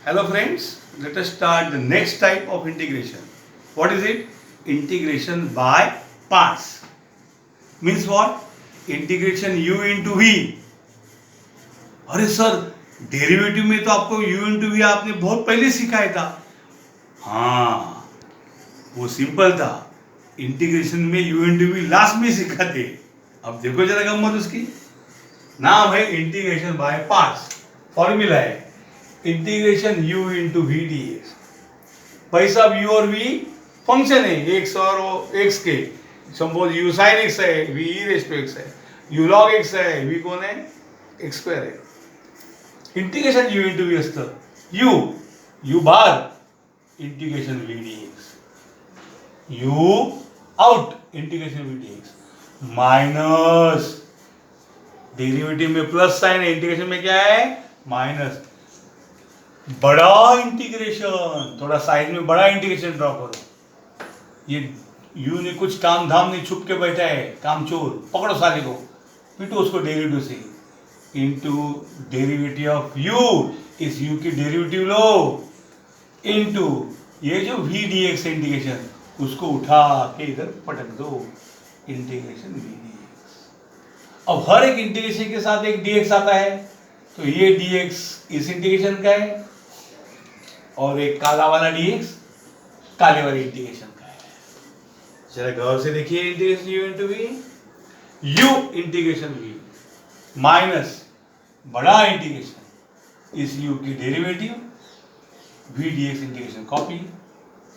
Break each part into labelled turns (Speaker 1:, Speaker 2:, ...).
Speaker 1: Hello friends, let us start the next type of integration. What is it? Integration by parts. Means what? Integration u into v. अरे sir derivative में तो आपको u into we आपने बहुत पहले सिखाया था. हाँ, वो सिंपल था. इंटीग्रेशन में u इंटू वी लास्ट में सिखाते. अब देखो जरा गम्मत उसकी. नाम है इंटीग्रेशन बाय पार्ट्स. फॉर्मूला है integration u into v D x. भाई साहब u और v फंक्शन है x और x के. सपोज u साइन x है, v e raise to x है, u लॉग x है, v कौन है? x स्क्वायर है. इंटीग्रेशन u इंटू वी असतं u बार integration v d x. u आउट integration v d x minus derivative में प्लस साइन है, इंटीग्रेशन में क्या है? माइनस. बड़ा इंटीग्रेशन, थोड़ा साइज में बड़ा इंटीग्रेशन ड्रॉ करो. ये यू ने कुछ काम धाम नहीं, छुप के बैठा है कामचोर. पकड़ो साले को, पीटो उसको डेरिवेटिव से. इनटू डेरिवेटिव ऑफ यू, इस यू की डेरिवेटिव लो, इनटू ये जो वी डी एक्स इंटीग्रेशन, उसको उठा के इधर पटक दो. Integration V D X. अब हर एक इंटीग्रेशन के साथ एक डी एक्स आता है, तो ये डी एक्स इस इंटीग्रेशन का है, और एक काला वाला डी एक्स काले वाले इंटीग्रेशन का है. जरा गौर से देखिए. Integration U into V, U integration V minus बड़ा इंटीग्रेशन इस यू की derivative V D X integration copy,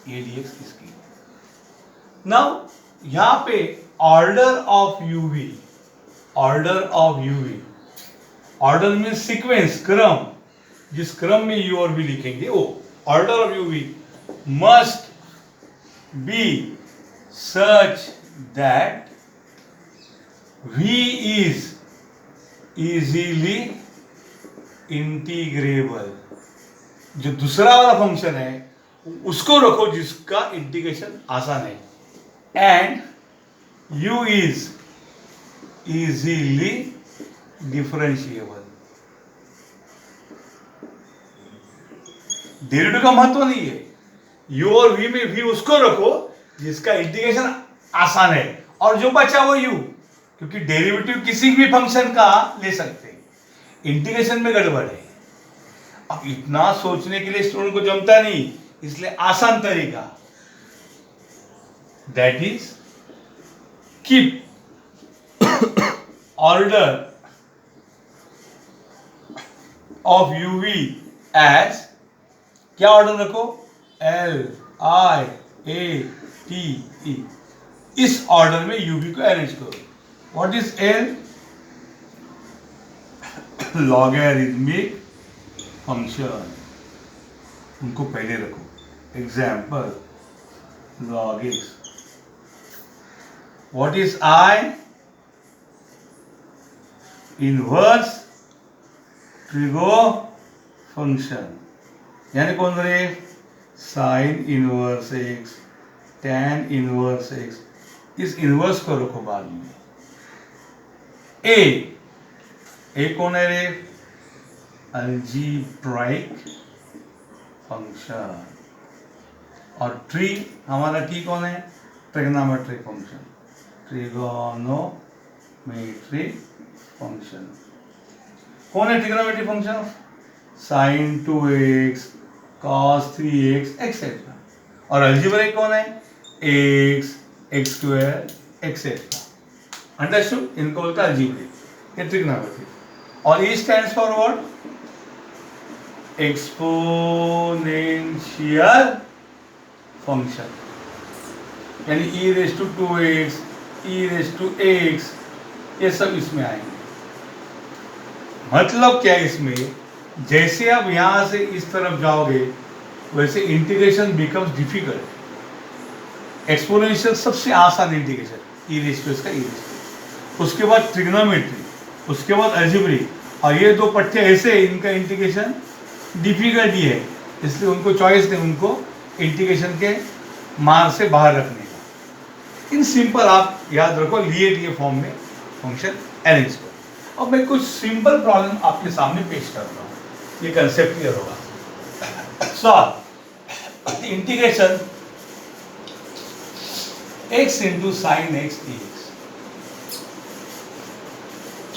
Speaker 1: ये डी एक्स इसकी. नाउ यहां पे order of U V, order of U V, order में सीक्वेंस, क्रम. जिस क्रम में यू और वी लिखेंगे वो order of U V must be such that V is easily integrable. जो दूसरा वाला फंक्शन है उसको रखो जिसका इंटीग्रेशन आसान है. And you is easily differentiable. Derivative का महत्व नहीं है. यू और वी में भी उसको रखो जिसका इंटीग्रेशन आसान है, और जो बचा वो यू, क्योंकि डेरिवेटिव किसी भी फंक्शन का ले सकते हैं. इंटीग्रेशन में गड़बड़ है. अब इतना सोचने के लिए स्टूडेंट को जमता नहीं, इसलिए आसान तरीका, that is keep order of U V as, क्या ऑर्डर रखो? L I A T E. इस ऑर्डर में यूवी को अरेंज करो. What is L? Logarithmic function. उनको पहले रखो. Example log X. What is I? Inverse trigo function. यानी कौन रे? Sine inverse X, tan inverse X. इस इनवर्स को रखो बाद में. ए कौन है रे? Algebraic function. और ट्री, हमारा टी कौन है? Trigonometric function, trigonometric function. कौन है trigonometric function? Sine 2x, cos 3x etcetera. और अलजेब्रिक कौन है? x, x square etcetera. Understood? इनको बोलता है अलजेब्रिक. ये ट्रिग्नोमेट्रिक. और E stands for what? Exponential function. यानी e raise to 2x, e raise to x, ये सब इसमें आएंगे. मतलब क्या है इसमें? जैसे आप यहां से इस तरफ जाओगे वैसे इंटीग्रेशन बिकम्स डिफिकल्ट. एक्सपोनेंशियल सबसे आसान इंटीग्रेशन, ई रेज़ टू इसका ई रेज़ टू. उसके बाद ट्रिग्नोमेट्री, उसके बाद अलजेब्रिक. और ये दो पट्टे ऐसे, इनका इंटीग्रेशन डिफिकल्ट ही है, इसलिए उनको चॉइस दें, उनको इंटीग्रेशन के मार से बाहर रखने का. इन सिंपल आप याद रखो, लिए फॉर्म में फंक्शन अरेंज करो. अब मैं कुछ सिंपल प्रॉब्लम आपके सामने पेश कर रहा हूँ, ये कंसेप्ट क्लियर होगा. Solve integration x into sine x D x.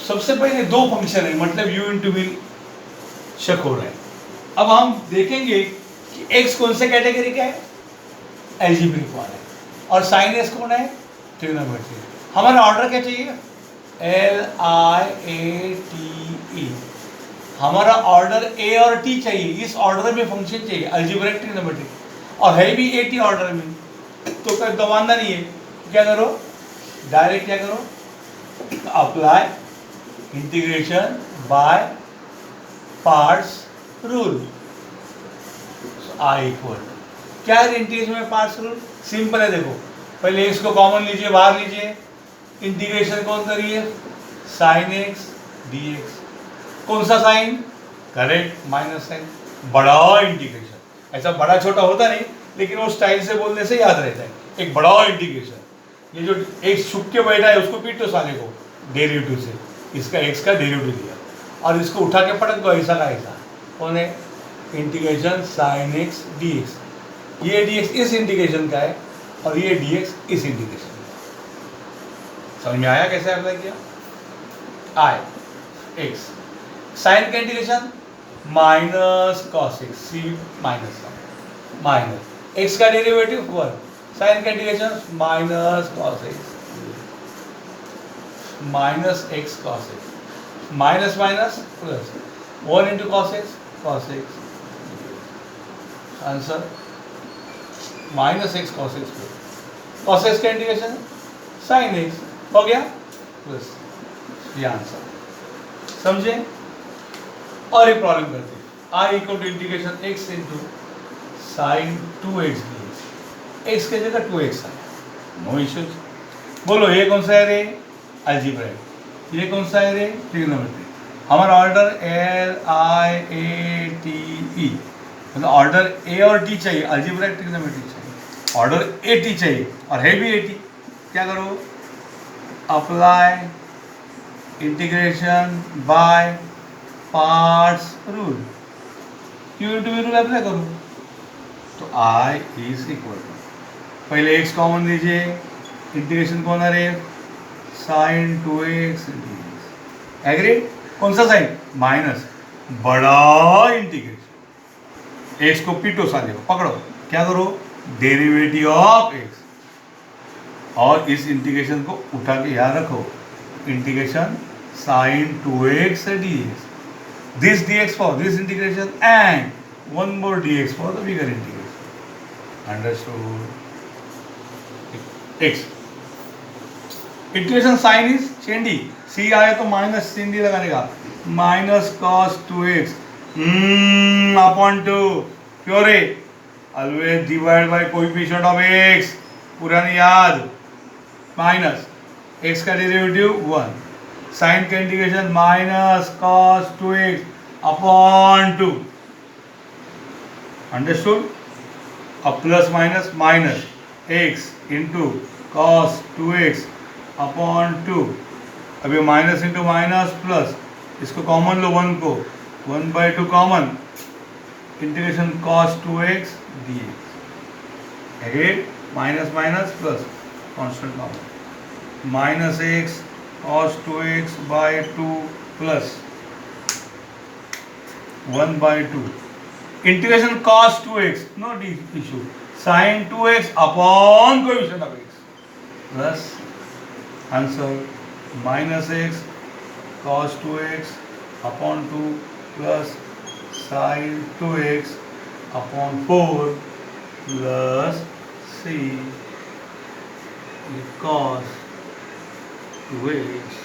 Speaker 1: सबसे पहले दो फंक्शन है, मतलब u इंटू वी शक हो रहा है। अब हम देखेंगे कि x कौन से कैटेगरी का है, एल्जेब्रिक वाला है, और साइन एक्स कौन है, ट्रिग्नोमेट्री। हमारा ऑर्डर क्या चाहिए, LIATE। हमारा ऑर्डर ए और टी चाहिए, इस ऑर्डर में फंक्शन चाहिए, अलजेब्रिक ट्रिग्नोमेट्रिक, और है भी AT ऑर्डर में, तो कोई दबाना नहीं है। क्या करो, डायरेक्ट क्या करो, apply integration by parts rule. I equal क्या है इंटीग्रेशन में पार्ट्स रूल, सिंपल है। देखो पहले एक्स को कॉमन लीजिए, बाहर लीजिए, इंटीग्रेशन कौन करिए, साइन एक्स डी एक्स। कौन सा साइन, करेक्ट, माइनस साइन। बड़ा इंटीग्रेशन, ऐसा बड़ा छोटा होता नहीं, लेकिन वो स्टाइल से बोलने से याद रहता है। एक बड़ा इंटीग्रेशन, ये जो एक छुप के बैठा है उसको पीटो साले को, डेरिवेटिव से इसका एक्स का डेरिवेटिव दिया, और इसको उठा के पटक दो ऐसा का ऐसा। कौन है, integration sine x D x. ये डी एक्स इस इंटीग्रेशन का है, और ये डी एक्स इस इंटीग्रेशन का। समझ में आया कैसे अप्लाई किया, आई एक्स साइन का इंटीग्रेशन माइनस कॉस एक्स, सी माइनस माइनस एक्स का डेरिवेटिव 1, साइन का integration minus cos x, minus x cos x, minus minus plus 1 into cos x answer minus x cos x plus cos x का integration sine x हो गया plus ये answer. समझे, और एक problem करते हैं, I equal to integration x into sine 2x dx। X की जगह 2x है, नो इश्यूज। बोलो ये कौन सा है रे, अलजेब्रिक, ये कौन सा है रे, ट्रिग्नोमेट्री। हमारा ऑर्डर LIATE, मतलब ऑर्डर ए और टी चाहिए, अलजेब्रिक ट्रिग्नोमेट्री चाहिए, ऑर्डर AT चाहिए, और है भी AT। क्या करो, apply integration by parts rule, Q into V rule apply करो, तो आई इज इक्वल टू, पहले एक्स कॉमन लीजिए, इंटीग्रेशन कौन है रे, साइन 2x dx। एग्री, कौन सा साइन, माइनस, बड़ा इंटीग्रेशन, एक्स को पीटो साले को, पकड़ो, क्या करो, डेरिवेटिव ऑफ एक्स, और इस इंटीग्रेशन को उठा के यहाँ रखो, integration sine 2x dx, this dx for this integration and one more dx for the bigger integration. Understood? x integration sine is चेंडी, सी आए तो माइनस चेंडी लगाने का, माइनस कॉस 2x अपॉन 2 क्योरे always divide by coefficient of x, पुरानी याद, माइनस x का डेरिवेटिव 1, साइन का integration minus cos 2x upon 2। Understood, अब plus minus minus x into cos 2x upon 2, अभी माइनस इंटू माइनस प्लस, इसको common लो 1 को, 1/2 common, integration cos 2x dx, again minus minus plus constant common, minus x cos 2x by 2 plus 1/2 integration cos 2x, no issue, sin 2x upon coefficient of x plus answer minus x cos 2x upon 2 plus sin 2x upon 4 plus c cos 2x